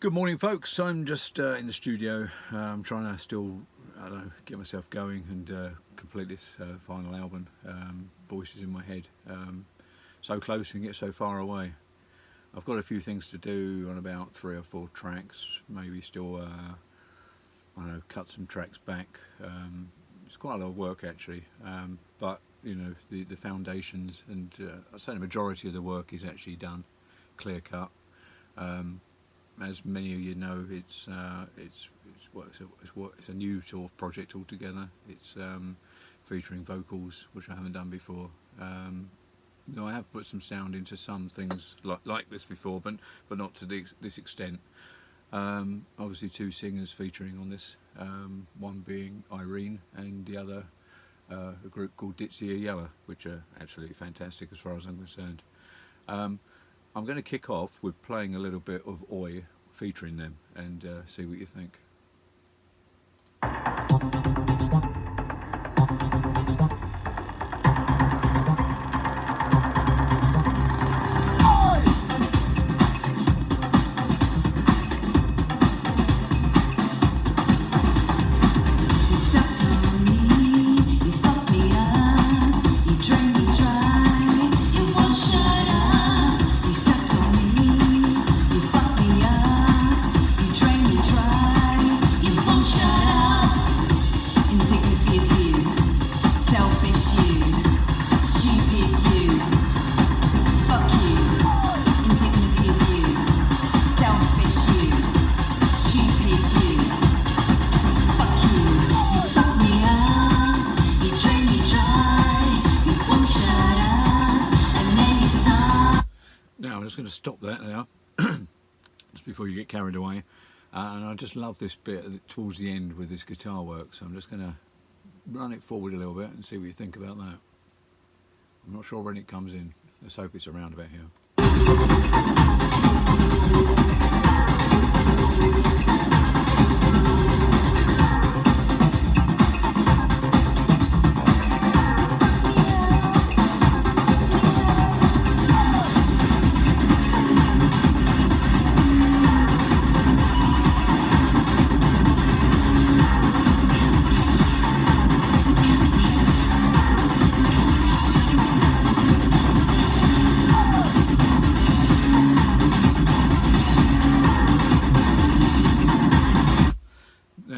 Good morning, folks. I'm just in the studio. I'm trying to still, I don't know, get myself going and complete this final album. Voices in my head, so close and yet so far away. I've got a few things to do on about 3 or 4 tracks. Maybe still, I don't know, cut some tracks back. It's quite a lot of work actually, but you know, the foundations and I'd say the majority of the work is actually done, clear cut. As many of you know, it's a new sort of project altogether. It's featuring vocals, which I haven't done before. No, I have put some sound into some things like this before, but not to this extent. Obviously, 2 singers featuring on this. One being Irene, and the other a group called Ditzy Yella, which are absolutely fantastic as far as I'm concerned. I'm going to kick off with playing a little bit of Oi featuring them and see what you think. I'm just going to stop that now, just before you get carried away. And I just love this bit towards the end with this guitar work, so I'm just going to run it forward a little bit and see what you think about that. I'm not sure when it comes in. Let's hope it's around about here.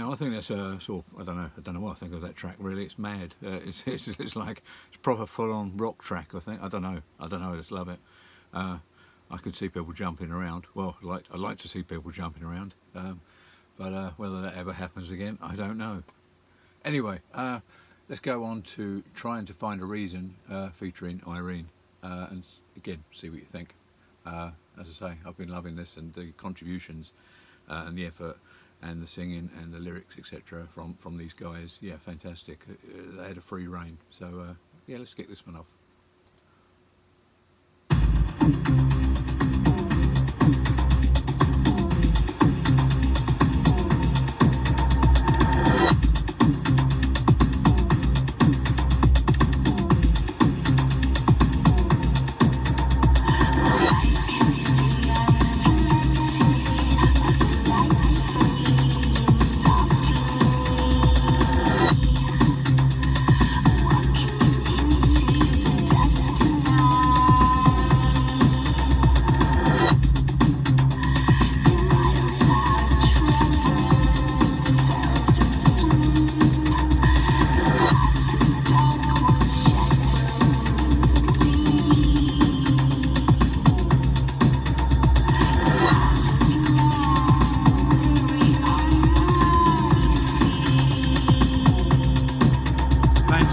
I think that's sort of, I don't know what I think of that track really. It's mad. It's like it's proper full-on rock track. I don't know. I just love it. I could see people jumping around. Well, I'd like to see people jumping around, but whether that ever happens again, I don't know. Anyway, let's go on to Trying to Find a Reason, featuring Irene, and again see what you think. As I say, I've been loving this and the contributions and the effort and the singing and the lyrics, etc. from these guys. Yeah, fantastic. They had a free reign. So yeah, let's get this one off.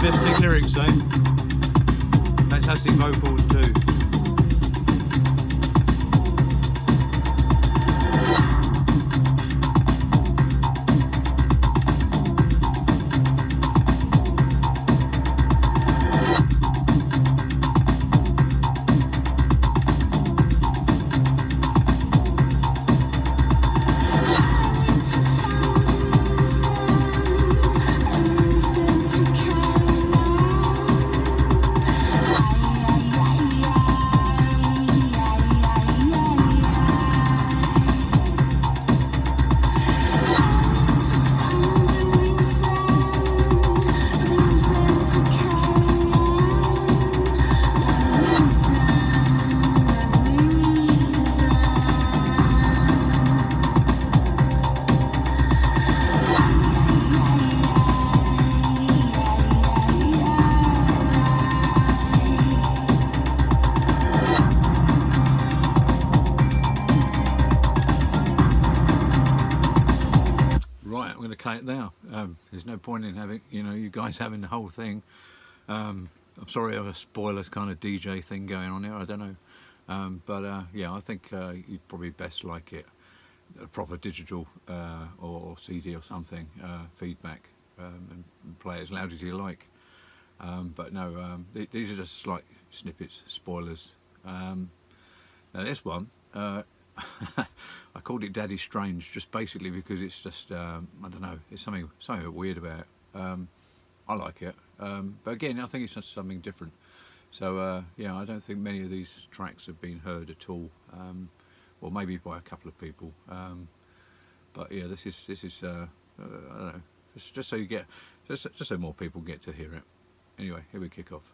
Fantastic lyrics, eh? Fantastic vocals too. I'm going to cut it there. There's no point in having, you guys having the whole thing. I'm sorry I have a spoilers kind of DJ thing going on here, I don't know. But yeah, I think you'd probably best like it, a proper digital or CD or something, feedback, and play it as loud as you like. But no, these are just slight snippets, spoilers. Now this one, I called it Daddy Strange just basically because it's just, I don't know, it's something weird about it. I like it, but again, I think it's just something different. So yeah, I don't think many of these tracks have been heard at all, or maybe by a couple of people. But yeah, this is I don't know, just so you get, just so more people get to hear it. Anyway, here we kick off.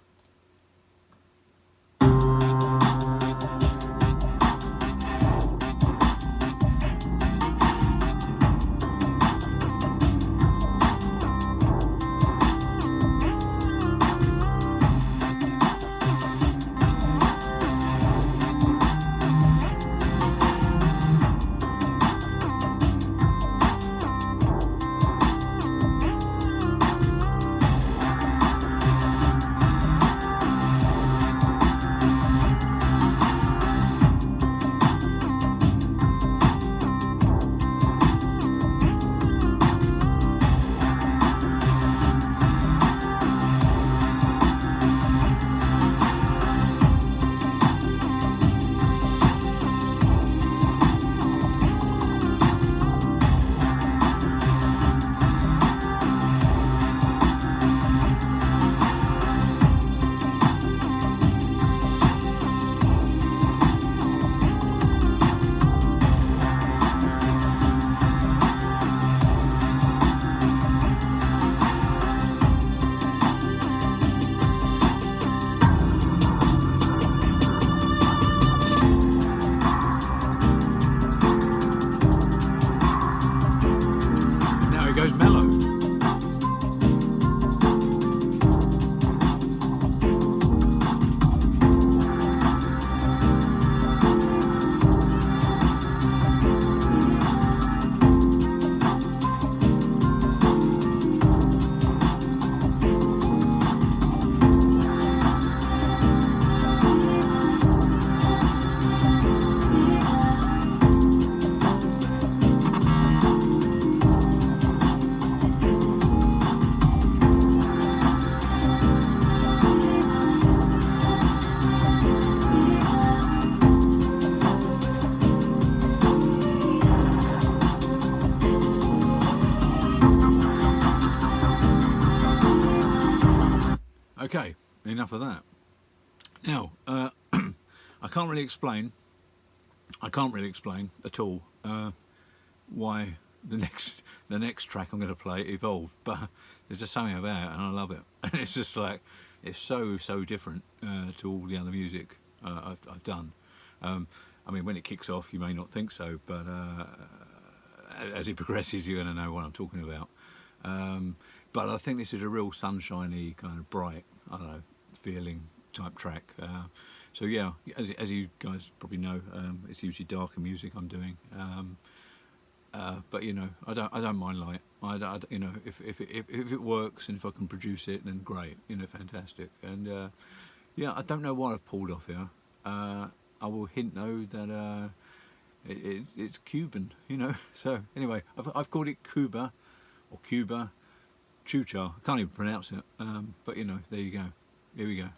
Goes mellow. Okay, enough of that. Now, I can't really explain at all why the next track I'm going to play evolved, but there's just something about it, and I love it. And it's just like, it's so different to all the other music I've done. I mean, when it kicks off, you may not think so, but as it progresses, you're going to know what I'm talking about. But I think this is a real sunshiny, kind of bright, I don't know, feeling type track. So yeah, as you guys probably know, it's usually darker music I'm doing. But you know, I don't mind light. You know, if it works and if I can produce it, then great. You know, fantastic. And yeah, I don't know what I've pulled off here. I will hint though that it's Cuban. You know. So anyway, I've called it Cuba or Cuba. Chucha, I can't even pronounce it, but you know, there you go. Here we go.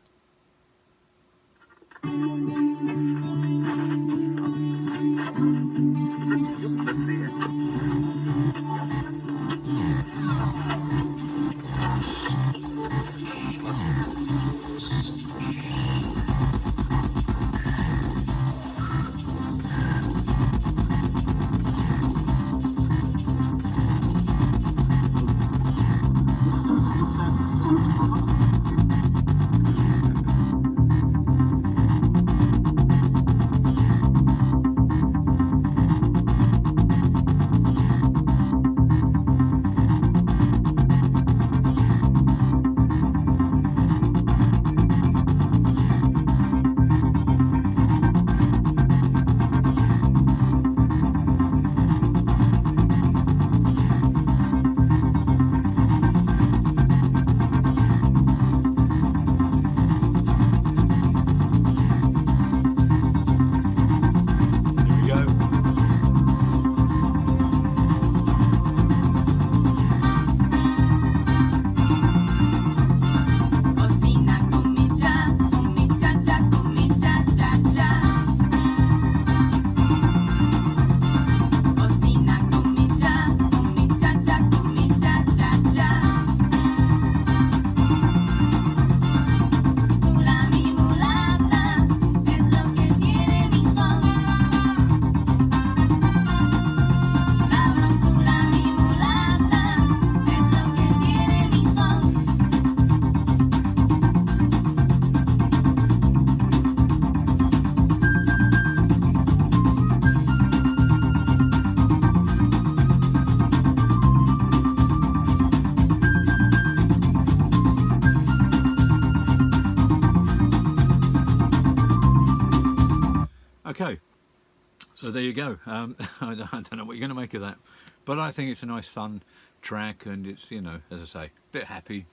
So there you go. I don't know what you're going to make of that, but I think it's a nice, fun track, and it's, you know, as I say, a bit happy,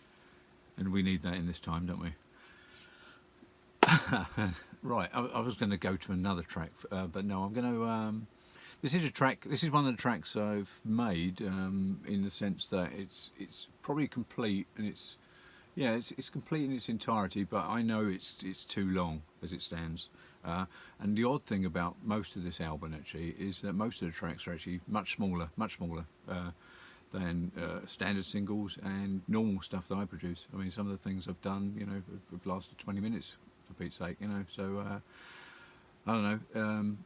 and we need that in this time, don't we? Right, I was going to go to another track, but no, I'm going to. This is a track. This is one of the tracks I've made in the sense that it's probably complete, and it's complete in its entirety. But I know it's too long as it stands. And the odd thing about most of this album actually is that most of the tracks are actually much smaller than standard singles and normal stuff that I produce. I mean, some of the things I've done, you know, have lasted 20 minutes for Pete's sake, you know. So I don't know.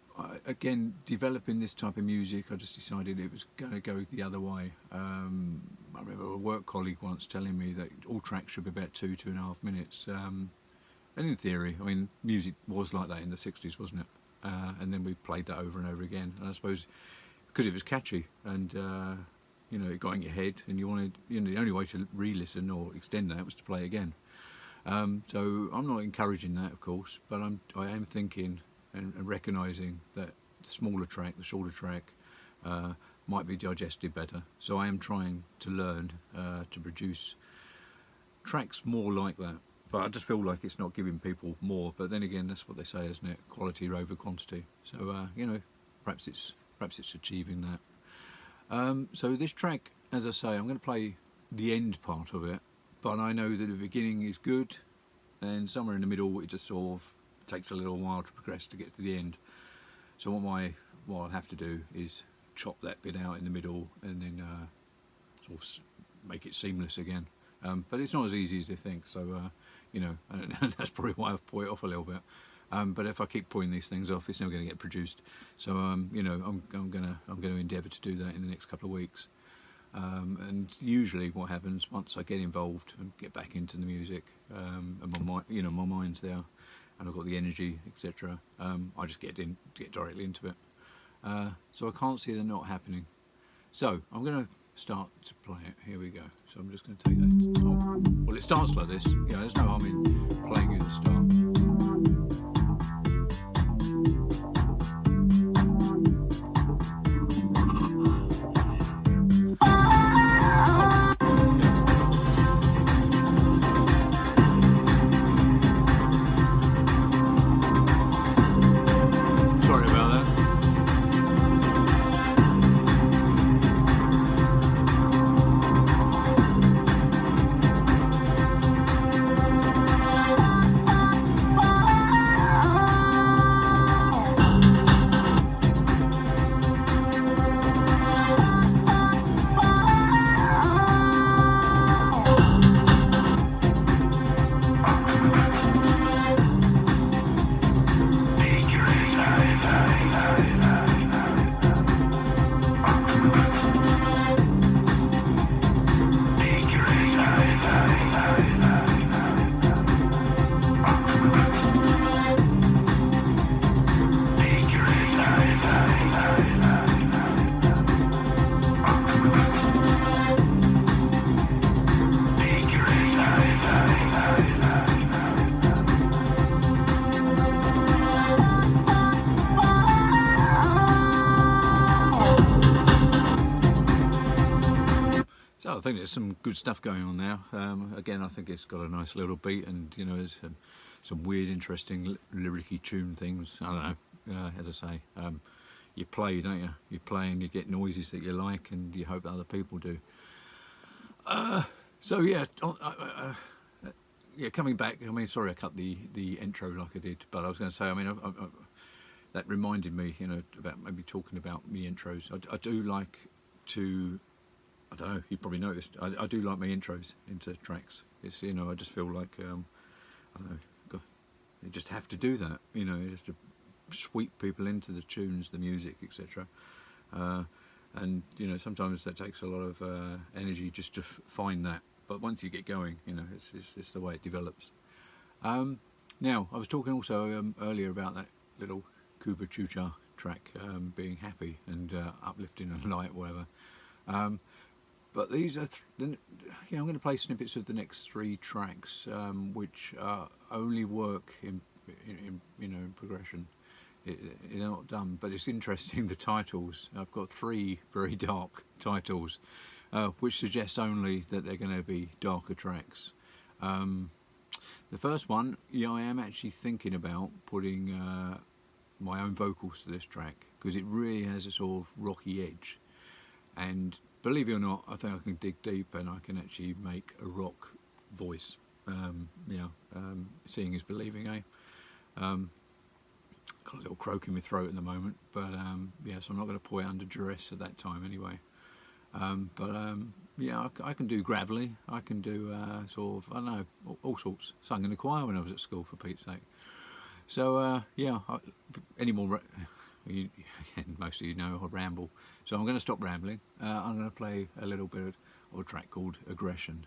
Again, developing this type of music, I just decided it was going to go the other way. I remember a work colleague once telling me that all tracks should be about 2.5 minutes. And in theory, I mean, music was like that in the 60s, wasn't it? And then we played that over and over again. And I suppose because it was catchy and, you know, it got in your head and you wanted, you know, the only way to re-listen or extend that was to play it again. So I'm not encouraging that, of course, but I am thinking and recognising that the smaller track, the shorter track, might be digested better. So I am trying to learn to produce tracks more like that. But I just feel like it's not giving people more. But then again, that's what they say, isn't it? Quality over quantity. So you know, perhaps it's achieving that. So this track, as I say, I'm going to play the end part of it. But I know that the beginning is good, and somewhere in the middle, it just sort of takes a little while to progress to get to the end. So what I'll have to do is chop that bit out in the middle, and then sort of make it seamless again. But it's not as easy as they think. So. You know, and that's probably why I've put it off a little bit. But if I keep putting these things off, it's never going to get produced. So you know, I'm going to endeavour to do that in the next couple of weeks. And usually, what happens once I get involved and get back into the music, and my mind's there, and I've got the energy, etc. I just get directly into it. So I can't see that not happening. So I'm going to start to play it. Here we go. So I'm just going to take that to top. Well, it starts like this. Yeah, there's no harm in playing at the start. Sorry about that. So I think there's some good stuff going on now. Again, I think it's got a nice little beat, and you know, there's some weird, interesting, lyrically tuned things. I don't know. As I say, you play, don't you? You play and you get noises that you like, and you hope that other people do. So yeah, yeah. Coming back, I mean, sorry, I cut the intro like I did, but I was going to say, I mean, that reminded me, you know, about maybe talking about me intros. I do like to. I don't know, you probably noticed, I do like my intros into tracks. It's, you know, I just feel like, I don't know, God, you just have to do that, you know, you have to sweep people into the tunes, the music, etc. And, you know, sometimes that takes a lot of energy just to find that. But once you get going, you know, it's the way it develops. Now, I was talking also earlier about that little Kuba Chucha track being happy and uplifting and light, whatever. But these are, I'm going to play snippets of the next 3 tracks, which only work in progression. they're not done. But it's interesting, the titles. I've got three very dark titles, which suggests only that they're going to be darker tracks. The first one, yeah, I am actually thinking about putting my own vocals to this track because it really has a sort of rocky edge. And believe it or not, I think I can dig deep and I can actually make a rock voice. Seeing is believing, eh? Got a little croak in my throat at the moment, but so I'm not going to pour it under duress at that time anyway. I can do gravelly. I can do sort of, I don't know, all sorts. Sung in the choir when I was at school, for Pete's sake. So any more? Again, most of you know I ramble, so I'm going to stop rambling. I'm going to play a little bit of a track called Aggression.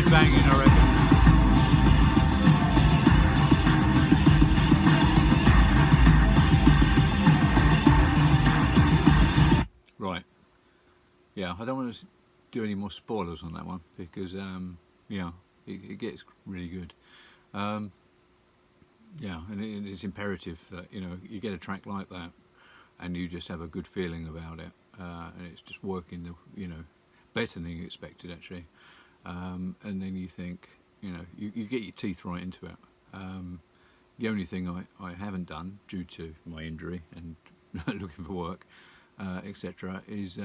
Banging, I reckon. Right. Yeah, I don't want to do any more spoilers on that one because, it gets really good. And it's imperative that, you get a track like that and you just have a good feeling about it. And it's just working, better than you expected, actually. And then you think, you get your teeth right into it. The only thing I haven't done due to my injury and looking for work, etc., is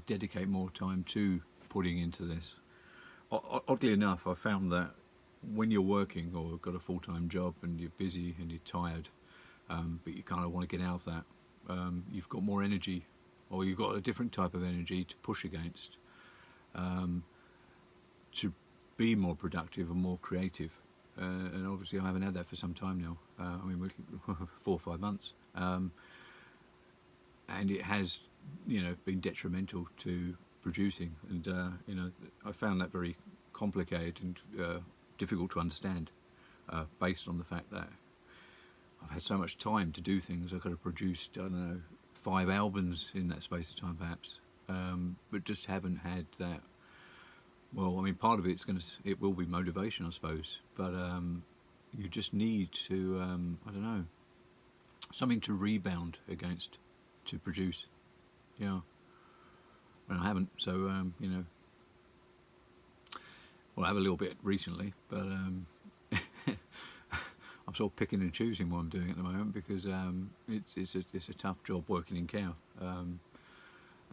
dedicate more time to putting into this. Oddly enough, I found that when you're working or got a full-time job and you're busy and you're tired, but you kind of want to get out of that, you've got more energy, or you've got a different type of energy to push against. To be more productive and more creative, and obviously I haven't had that for some time now. 4 or 5 months, and it has, been detrimental to producing. And I found that very complicated and difficult to understand, based on the fact that I've had so much time to do things. I could have produced, I don't know, 5 albums in that space of time, perhaps, but just haven't had that. Well, part of it will be motivation, I suppose, but you just need to, I don't know, something to rebound against to produce. And I haven't, so well, I have a little bit recently, but I'm sort of picking and choosing what I'm doing at the moment because it's a tough job working in care,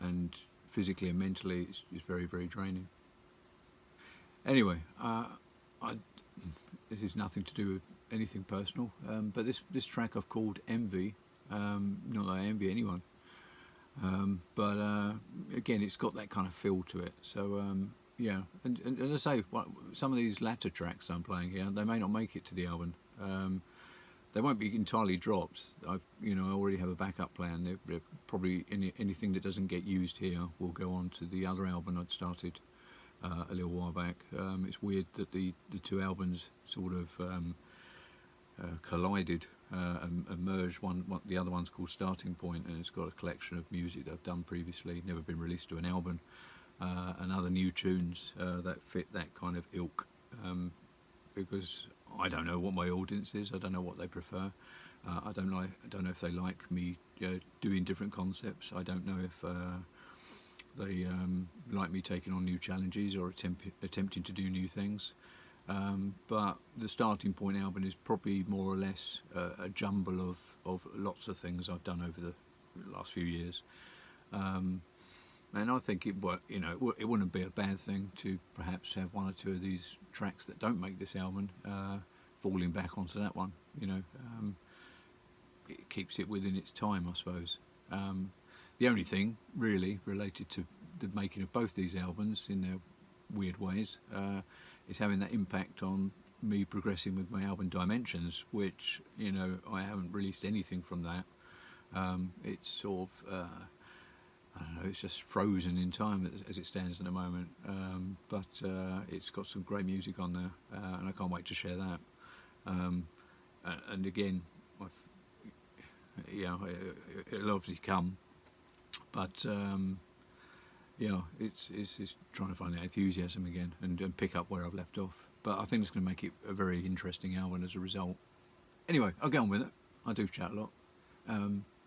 and physically and mentally it's very, very draining. Anyway, this is nothing to do with anything personal, but this track I've called Envy. Not that I envy anyone, but again, it's got that kind of feel to it. So and as I say, some of these latter tracks I'm playing here, they may not make it to the album. They won't be entirely dropped. I already have a backup plan. They're probably anything that doesn't get used here will go on to the other album I'd started a little while back. It's weird that the 2 albums sort of collided and merged. The other one's called Starting Point, and it's got a collection of music that I've done previously, never been released to an album, and other new tunes that fit that kind of ilk. Because I don't know what my audience is. I don't know what they prefer. I don't know if they like me doing different concepts. I don't know if they like me taking on new challenges or attempting to do new things. But the Starting Point album is probably more or less a jumble of lots of things I've done over the last few years. And I think it wouldn't be a bad thing to perhaps have one or two of these tracks that don't make this album falling back onto that one. It keeps it within its time, I suppose. The only thing really related to the making of both these albums, in their weird ways, is having that impact on me progressing with my album Dimensions, which I haven't released anything from that. It's sort of I don't know, it's just frozen in time as it stands at the moment. But it's got some great music on there, and I can't wait to share that. And again, it'll obviously come, but it's trying to find that enthusiasm again and pick up where I've left off. But I think it's going to make it a very interesting album as a result. Anyway, I'll get on with it. I do chat a lot,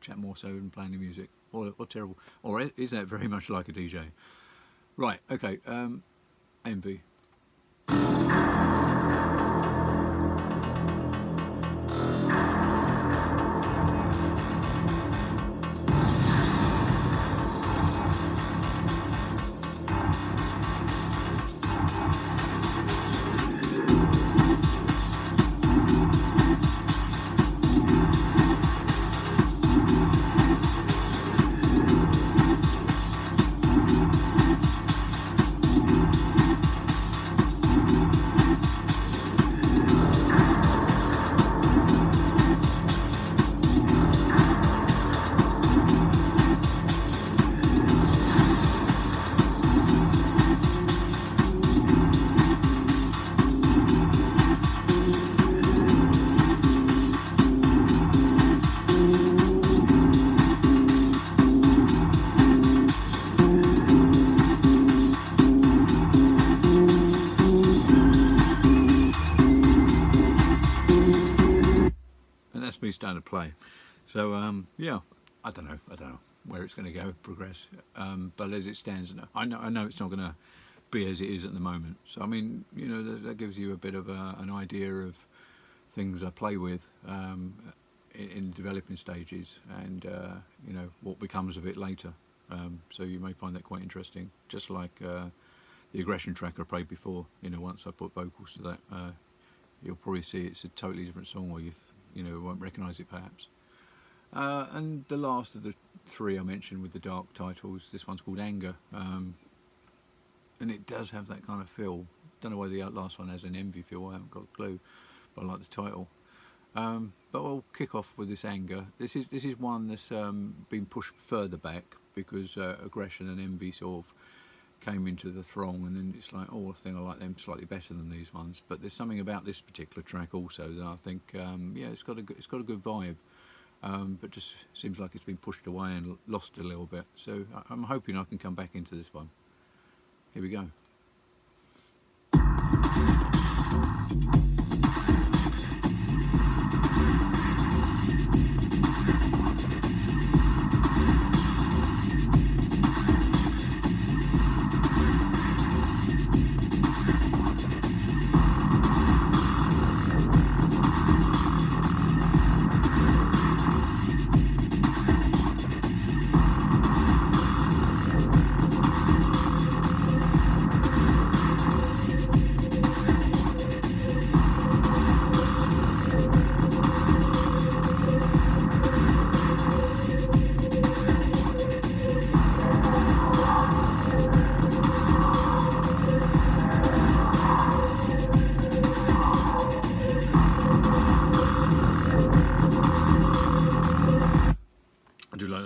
chat more so than playing the music. Or terrible. Or is that very much like a DJ? Right, okay, Envy. Me starting to play, so I don't know where it's going to go, progress, but as it stands, I know it's not going to be as it is at the moment. So I mean, that gives you a bit of an idea of things I play with in developing stages, and what becomes of it later. So you may find that quite interesting, just like the Aggression track I played before. Once I put vocals to that, you'll probably see it's a totally different song, or you won't recognise it perhaps. And the last of the three I mentioned with the dark titles, this one's called Anger, and it does have that kind of feel. Don't know why the last one has an Envy feel, I haven't got a clue, but I like the title. But we'll kick off with this Anger. This is one that's been pushed further back because Aggression and Envy sort of came into the throng, and then it's like, I think I like them slightly better than these ones. But there's something about this particular track also that I think, it's got a good vibe, but just seems like it's been pushed away and lost a little bit. So I'm hoping I can come back into this one. Here we go.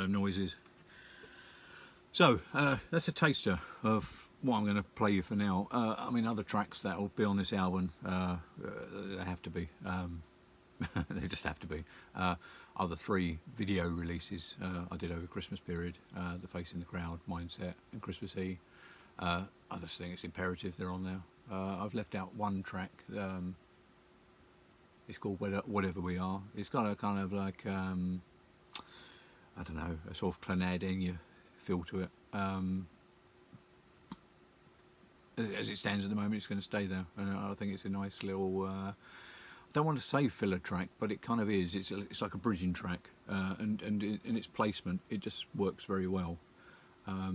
Noises. So that's a taster of what I'm going to play you for now. I mean, other tracks that will be on this album, they have to be. They just have to be. Other 3 video releases I did over Christmas period: the Facing the Crowd, Mindset, and Christmas E. I just think it's imperative they're on there. I've left out one track. It's called Whatever We Are. It's got a kind of like I don't know, a sort of Clannad Enya feel to it. As it stands at the moment, it's going to stay there, and I think it's a nice little. I don't want to say filler track, but it kind of is. It's like a bridging track, and in its placement, it just works very well. I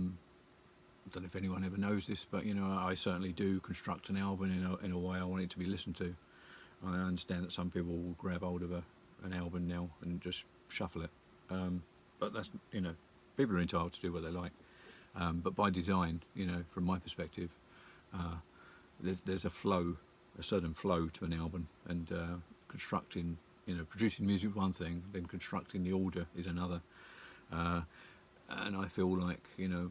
don't know if anyone ever knows this, but I certainly do construct an album in a way I want it to be listened to. I understand that some people will grab hold of an album now and just shuffle it, but that's people are entitled to do what they like. But by design, from my perspective, there's a certain flow to an album, and constructing, producing music is one thing, then constructing the order is another. And I feel like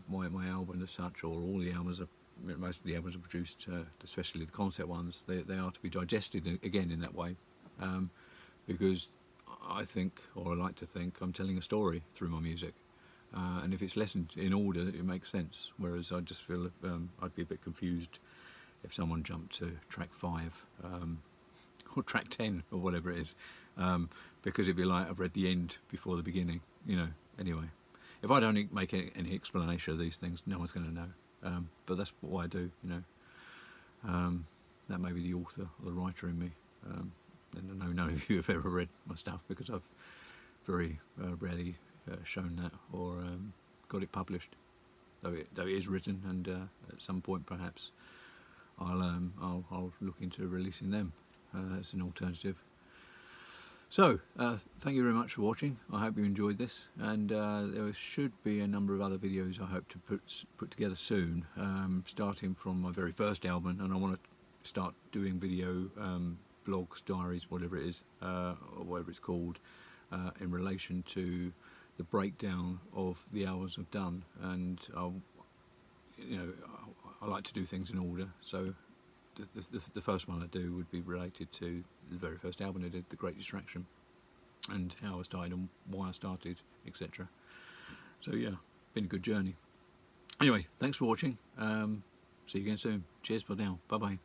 my album as such, or all the albums are. Most of the albums are produced, especially the concept ones, they are to be digested again in that way, because I think, or I like to think, I'm telling a story through my music, and if it's listened in order, it makes sense. Whereas I just feel I'd be a bit confused if someone jumped to track 5 or track 10 or whatever it is, because it'd be like I've read the end before the beginning. Anyway, if I don't make any explanation of these things, no one's going to know. But that's what I do, that may be the author or the writer in me. And I know none of you have ever read my stuff, because I've very rarely shown that or got it published, though it is written, and at some point perhaps I'll look into releasing them as an alternative. So, thank you very much for watching. I hope you enjoyed this, and there should be a number of other videos I hope to put together soon, starting from my very first album, and I want to start doing video blogs, diaries, whatever it is, or whatever it's called, in relation to the breakdown of the albums I've done. And I like to do things in order, so the first one I do would be related to the very first album I did, The Great Distraction, and how I started and why I started, etc. So yeah, been a good journey. Anyway, thanks for watching. See you again soon. Cheers for now. Bye bye.